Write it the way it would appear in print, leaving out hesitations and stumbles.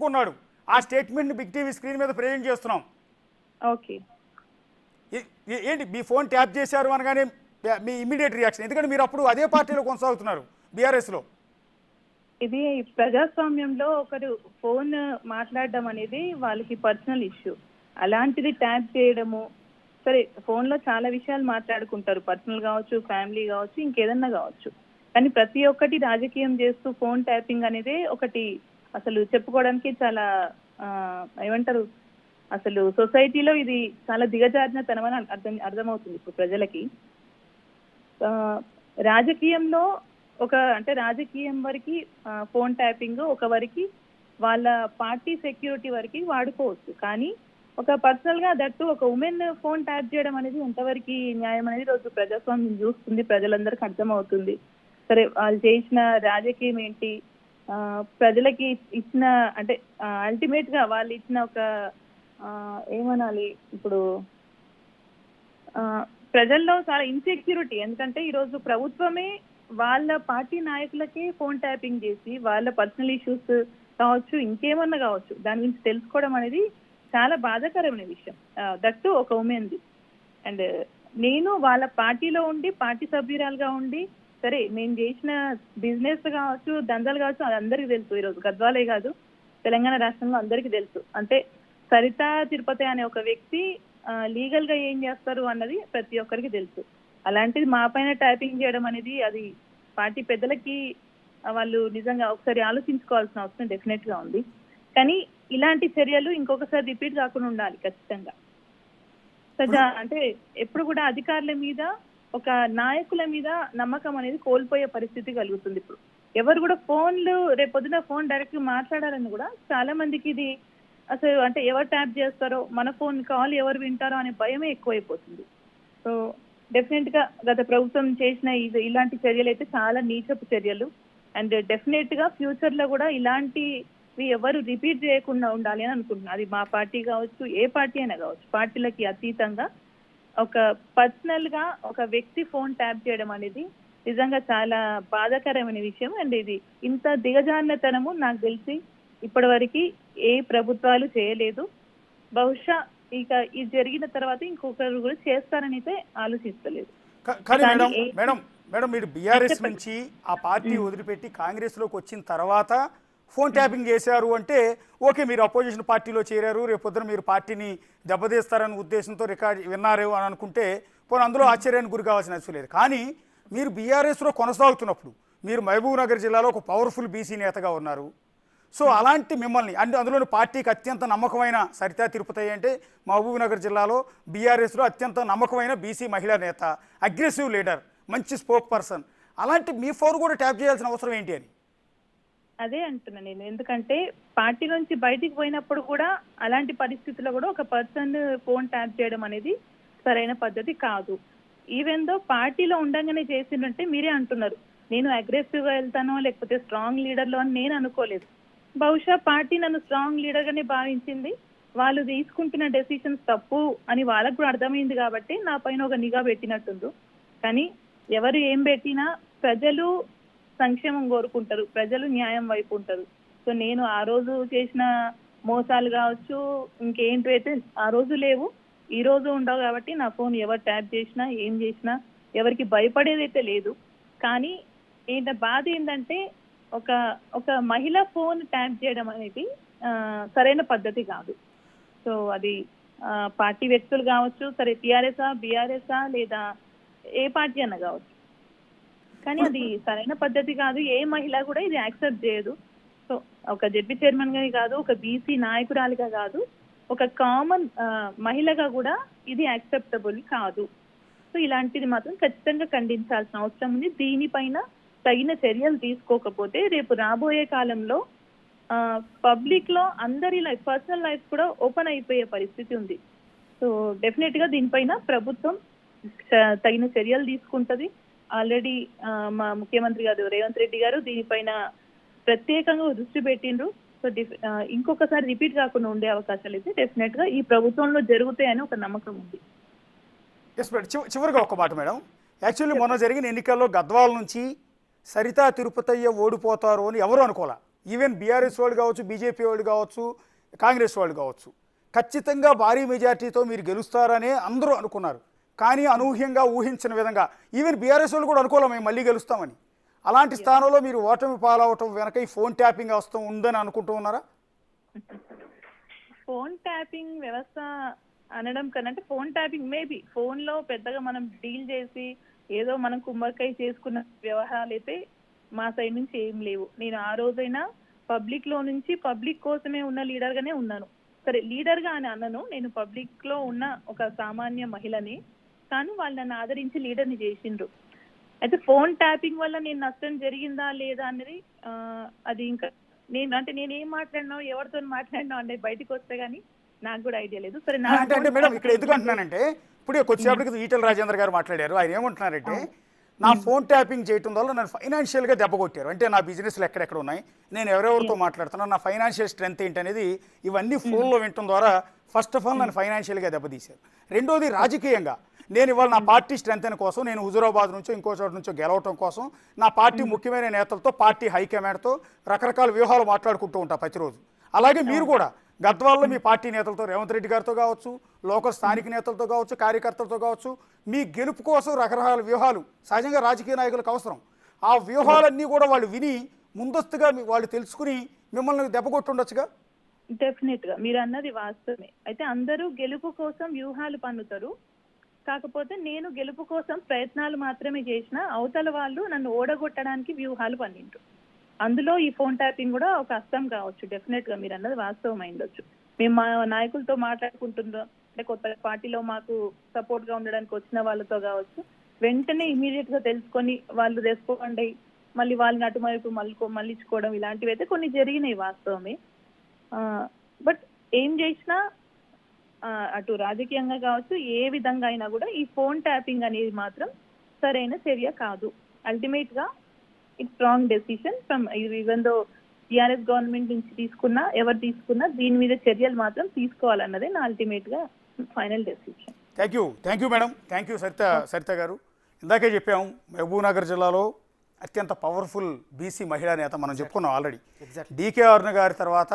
ఉన్నాడు. ఆ స్టేట్మెంట్ని big TV screen మీద ప్రజెంట్ చేస్తున్నాం. ఓకే. ఏంటి మీ ఫోన్ ట్యాప్ చేశారు అనగానే మీ ఇమ్మీడియట్ రియాక్షన్? ఎందుకంటే మీరు అప్పుడు అదే పార్టీలో కొనసాగుతున్నారు, బీఆర్ఎస్లో. ఇది ప్రజాస్వామ్యంలో ఒకరు ఫోన్ మాట్లాడడం అనేది వాళ్ళకి పర్సనల్ ఇష్యూ. అలాంటిది ట్యాప్ చేయడము, సరే ఫోన్లో చాలా విషయాలు మాట్లాడుకుంటారు, పర్సనల్ కావచ్చు, ఫ్యామిలీ కావచ్చు, ఇంకేదన్నా కావచ్చు. కానీ ప్రతి ఒక్కటి రాజకీయం చేస్తూ ఫోన్ ట్యాపింగ్ అనేది ఒకటి అసలు చెప్పుకోవడానికి చాలా ఏమంటారు, అసలు సొసైటీలో ఇది చాలా దిగజారిన తనమని అర్థమవుతుంది ఇప్పుడు ప్రజలకి. రాజకీయంలో అంటే రాజకీయం వరకు ఫోన్ ట్యాపింగ్ ఒక వరకు వాళ్ళ పార్టీ సెక్యూరిటీ వరకు వాడుకోవచ్చు. కానీ ఒక పర్సనల్ గా దట్టు ఒక ఉమెన్ ఫోన్ ట్యాప్ చేయడం అనేది ఎంతవరకు న్యాయం అనేది రోజు ప్రజాస్వామ్యం చూస్తుంది, ప్రజలందరికీ అర్థమవుతుంది. సరే వాళ్ళు చేసిన రాజకీయం ఏంటి, ప్రజలకి ఇచ్చిన అంటే అల్టిమేట్ గా వాళ్ళు ఇచ్చిన ఒక ఏమనాలి ఇప్పుడు ప్రజల్లో చాలా ఇన్సెక్యూరిటీ. ఎందుకంటే ఈరోజు ప్రభుత్వమే వాళ్ళ పార్టీ నాయకులకే ఫోన్ ట్యాపింగ్ చేసి వాళ్ళ పర్సనల్ ఇష్యూస్ కావచ్చు, ఇంకేమన్నా కావచ్చు, దాని గురించి తెలుసుకోవడం అనేది చాలా బాధాకరమైన విషయం, దట్టు ఒక ఉమెన్ది. అండ్ నేను వాళ్ళ పార్టీలో ఉండి పార్టీ సభ్యురాలుగా ఉండి సరే నేను చేసిన బిజినెస్ కావచ్చు, దందాలు కావచ్చు, అది అందరికీ తెలుసు. ఈరోజు గద్వాలే కాదు తెలంగాణ రాష్ట్రంలో అందరికీ తెలుసు. అంటే సరితా తిరుపతి అనే ఒక వ్యక్తి లీగల్ గా ఏం చేస్తారు అన్నది ప్రతి ఒక్కరికి తెలుసు. అలాంటిది మా పైన ట్యాపింగ్ చేయడం అనేది అది పార్టీ పెద్దలకి వాళ్ళు నిజంగా ఒకసారి ఆలోచించుకోవాల్సిన అవసరం డెఫినెట్ గా ఉంది. కానీ ఇలాంటి చర్యలు ఇంకొకసారి రిపీట్ కాకుండా ఉండాలి ఖచ్చితంగా. అంటే ఎప్పుడు కూడా అధికారుల మీద ఒక నాయకుల మీద నమ్మకం అనేది కోల్పోయే పరిస్థితి కలుగుతుంది. ఇప్పుడు ఎవరు కూడా ఫోన్లు రేపొద్దున ఫోన్ డైరెక్ట్ మాట్లాడాలని కూడా చాలా మందికి ఇది అసలు అంటే ఎవరు ట్యాప్ చేస్తారో, మన ఫోన్ కాల్ ఎవరు వింటారో అనే భయమే ఎక్కువైపోతుంది. సో డెఫినెట్ గా గత ప్రభుత్వం చేసిన ఇలాంటి చర్యలు అయితే చాలా నీచపు చర్యలు. అండ్ డెఫినెట్ గా ఫ్యూచర్ లో కూడా ఇలాంటివి ఎవరు రిపీట్ చేయకుండా ఉండాలి అని అనుకుంటున్నాను. అది మా పార్టీ కావచ్చు, ఏ పార్టీ అయినా కావచ్చు, పార్టీలకి అతీతంగా ఒక పర్సనల్ గా ఒక వ్యక్తి ఫోన్ ట్యాప్ చేయడం అనేది నిజంగా చాలా బాధాకరమైన విషయం. అండ్ ఇది ఇంత దిగజారినతనము నాకు తెలిసి ఇప్పటి వరకు ఏ ప్రభుత్వాలు చేయలేదు. బహుశా ఇక ఇది జరిగిన తర్వాత ఇంకొకరు కూడా చేస్తారని అయితే ఆలోచిస్తలేదు. కానీ మేడం మీరు బీఆర్ఎస్ నుంచి ఆ పార్టీ వదిలిపెట్టి కాంగ్రెస్ లోకి వచ్చిన తర్వాత ఫోన్ ట్యాపింగ్ చేశారు అంటే ఓకే, మీరు అపోజిషన్ పార్టీలో చేరారు, రేపొద్దున మీరు పార్టీని దెబ్బతీస్తారనే ఉద్దేశంతో రికార్డ్ విన్నారు అని అనుకుంటే పోనీ అందులో ఆశ్చర్యానికి గురి కావాల్సిన అవసరం లేదు. కానీ మీరు బీఆర్ఎస్లో కొనసాగుతున్నప్పుడు మీరు మహబూబ్ నగర్ జిల్లాలో ఒక పవర్ఫుల్ బీసీ నేతగా ఉన్నారు. సో అలాంటి మిమ్మల్ని అంటే అందులోని పార్టీకి అత్యంత నమ్మకమైన సరితా తిరుపతి అంటే మహబూబ్ నగర్ జిల్లాలో బీఆర్ఎస్లో అత్యంత నమ్మకమైన బీసీ మహిళా నేత, అగ్రెసివ్ లీడర్, మంచి స్పోక్ పర్సన్, అలాంటి మీ ఫోన్ కూడా ట్యాప్ చేయాల్సిన అవసరం ఏంటి అని అదే అంటున్నా నేను. ఎందుకంటే పార్టీ నుంచి బయటికి పోయినప్పుడు కూడా అలాంటి పరిస్థితుల్లో కూడా ఒక పర్సన్ ఫోన్ ట్యాప్ చేయడం అనేది సరైన పద్ధతి కాదు. ఈవెన్ దో పార్టీలో ఉండగానే చేసినట్టే మీరే అంటున్నారు, నేను అగ్రెసివ్ గా వెళ్తానో లేకపోతే స్ట్రాంగ్ లీడర్లో అని నేను అనుకోలేదు. బహుశా పార్టీ నన్ను స్ట్రాంగ్ లీడర్ గానే భావించింది, వాళ్ళు తీసుకుంటున్న డెసిషన్స్ తప్పు అని వాళ్ళకు కూడా అర్థమైంది కాబట్టి నా పైన ఒక నిఘా పెట్టినట్టుంది. కానీ ఎవరు ఏం పెట్టినా ప్రజలు సంక్షేమం కోరుకుంటారు, ప్రజలు న్యాయం వైపు ఉంటారు. సో నేను ఆ రోజు చేసిన మోసాలు కావచ్చు, ఇంకేంటి అయితే ఆ రోజు లేవు, ఈ రోజు ఉండవు. కాబట్టి నా ఫోన్ ఎవరు ట్యాప్ చేసినా ఏం చేసినా ఎవరికి భయపడేదైతే లేదు. కానీ బాధ ఏంటంటే ఒక మహిళ ఫోన్ ట్యాప్ చేయడం అనేది సరైన పద్ధతి కాదు. సో అది పార్టీ వ్యక్తులు కావచ్చు, సరే టీఆర్ఎస్ఆ బీఆర్ఎస్ఆ లేదా ఏ పార్టీ అన్న కావచ్చు, కానీ అది సరైన పద్ధతి కాదు. ఏ మహిళ కూడా ఇది యాక్సెప్ట్ చేయదు. సో ఒక జెడ్పీ చైర్మన్ గా కాదు, ఒక బీసీ నాయకురాలిగా కాదు, ఒక కామన్ మహిళగా కూడా ఇది యాక్సెప్టబుల్ కాదు. సో ఇలాంటిది మాత్రం ఖచ్చితంగా ఖండించాల్సిన అవసరం ఉంది. దీనిపైన తగిన చర్యలు తీసుకోకపోతే రేపు రాబోయే కాలంలో పబ్లిక్ లో అందరి లైఫ్, పర్సనల్ లైఫ్ కూడా ఓపెన్ అయిపోయే పరిస్థితి ఉంది. సో డెఫినెట్ గా దీనిపైన ప్రభుత్వం తగిన చర్యలు తీసుకుంటది. ఆల్రెడీ మా ముఖ్యమంత్రి గారు రేవంత్ రెడ్డి గారు దీనిపైన ప్రత్యేకంగా దృష్టి పెట్టిండ్రు. సో ఇంకొకసారి రిపీట్ కాకుండా ఉండే అవకాశాలు అయితే డెఫినెట్ గా ఈ ప్రభుత్వంలో జరుగుతాయని ఒక నమ్మకం ఉంది. చివరిగా ఒక మాట మేడం, యాక్చువల్లీ మొన్న జరిగిన ఎన్నికల్లో గద్వాల నుంచి సరితా తిరుపతయ్య ఓడిపోతారు అని ఎవరు అనుకోలే. ఈవెన్ బీఆర్ఎస్ వాళ్ళు కావచ్చు, బీజేపీ వాళ్ళు కావచ్చు, కాంగ్రెస్ వాళ్ళు కావచ్చు, ఖచ్చితంగా భారీ మెజార్టీతో మీరు గెలుస్తారనే అందరూ అనుకున్నారు. కానీ అనూహ్యంగా ఊహించిన విధంగా ఈవెన్ బీఆర్ఎస్ వాళ్ళు కూడా అనుకోలేం మేము మళ్ళీ గెలుస్తామని. అలాంటి స్థానంలో మీరు ఓటమి పాలవటం వెనక ఈ ఫోన్ ట్యాపింగ్ అవసరం ఉందని అనుకుంటూ ఉన్నారా? ఫోన్ ట్యాపింగ్ వ్యవస్థ అనడం కన్నా అంటే ఫోన్ ట్యాపింగ్ మేబీ ఫోన్లో పెద్దగా మనం డీల్ చేసి ఏదో మనం కుమ్మక్కై చేసుకున్న వ్యవహారాలు అయితే మా సైడ్ నుంచి ఏం లేవు. నేను ఆ రోజైనా పబ్లిక్లో నుంచి పబ్లిక్ కోసమే ఉన్న లీడర్గానే ఉన్నాను. సరే లీడర్గా అని అన్నను, నేను పబ్లిక్లో ఉన్న ఒక సామాన్య మహిళని, కానీ వాళ్ళు నన్ను ఆదరించి లీడర్ని చేసిండ్రు. అయితే ఫోన్ ట్యాపింగ్ వల్ల నేను నష్టం జరిగిందా లేదా అనేది అది ఇంకా నేను ఏం మాట్లాడినా ఎవరితో మాట్లాడినా అనేది బయటకు వస్తే గానీ నాకు కూడా ఐడియా లేదు. సరే అంటే మేడం ఇక్కడ ఎందుకు అంటున్నానంటే ఇప్పుడు కొద్దిసేపటికి ఈటెల రాజేంద్ర గారు మాట్లాడారు. ఆయన ఏమంటున్నారంటే నా ఫోన్ ట్యాపింగ్ చేయడం వల్ల నన్ను ఫైనాన్షియల్గా దెబ్బ కొట్టారు. అంటే నా బిజినెస్లు ఎక్కడెక్కడ ఉన్నాయి, నేను ఎవరెవరితో మాట్లాడుతున్నాను, నా ఫైనాన్షియల్ స్ట్రెంత్ ఏంటి అనేది ఇవన్నీ ఫోన్లో వినటం ద్వారా ఫస్ట్ ఆఫ్ ఆల్ నన్ను ఫైనాన్షియల్గా దెబ్బతీశారు. రెండోది రాజకీయంగా నేను ఇవాళ నా పార్టీ స్ట్రెంత్ కోసం నేను హుజూరాబాద్ నుంచో ఇంకో చోట నుంచో గెలవటం కోసం నా పార్టీ ముఖ్యమైన నేతలతో పార్టీ హైకమాండ్తో రకరకాల వ్యూహాలు మాట్లాడుకుంటూ ఉంటా ప్రతిరోజు. అలాగే మీరు కూడా గద్వాల్లో మీ పార్టీ నేతలతో, రేవంత్ రెడ్డి గారితో కావచ్చు, లోకల్ స్థానిక నేతలతో కావచ్చు, కార్యకర్తలతో కావచ్చు, మీ గెలుపు కోసం రకరకాల వ్యూహాలు సహజంగా రాజకీయ నాయకులకు అవసరం. ఆ వ్యూహాలన్నీ కూడా వాళ్ళు విని ముందస్తుగా వాళ్ళు తెలుసుకుని మిమ్మల్ని దెబ్బ కొట్టుండొచ్చుగా. డెఫినెట్ గా మీరు అన్నది వాస్తవమే. అయితే అందరూ గెలుపు కోసం వ్యూహాలు పన్నుతారు. కాకపోతే నేను గెలుపు కోసం ప్రయత్నాలు మాత్రమే చేసిన, అవతల వాళ్ళు నన్ను ఓడగొట్టడానికి వ్యూహాలు పన్నింటారు. అందులో ఈ ఫోన్ ట్యాపింగ్ కూడా ఒక అస్తం కావచ్చు. డెఫినెట్ గా మీరు అన్నది వాస్తవం అయిండొచ్చు. మేము మా నాయకులతో మాట్లాడుకుంటున్నాం, అంటే కొత్త పార్టీలో మాకు సపోర్ట్ గా ఉండడానికి వచ్చిన వాళ్ళతో కావచ్చు, వెంటనే ఇమీడియట్ గా తెలుసుకొని వాళ్ళు రెస్పాండ్ అయ్యి మళ్ళీ వాళ్ళని అటువైపు మళ్ళించుకోవడం ఇలాంటివి అయితే కొన్ని జరిగినాయి వాస్తవమే. బట్ ఏం చేసినా అటు రాజకీయంగా కావచ్చు ఏ విధంగా అయినా కూడా ఈ ఫోన్ ట్యాపింగ్ అనేది మాత్రం సరైన చర్య కాదు. అల్టిమేట్ గా it's wrong decision from even though TRS government నుంచి తీసుకున్నా ఎవరు తీసుకున్నా దీని మీద చర్యలు మాత్రం తీసుకోవాలన్నదే నా అల్టిమేట్ గా final decision. Thank you madam. Thank you Saritha గారు. ఇందాకే చెప్పాము మహబూబ్ నగర్ జిల్లాలో అత్యంత పవర్ఫుల్ బీసీ మహిళా నేత మనం చెప్పుకున్నాం ఆల్రెడీ. డీకే అరుణ గారి తర్వాత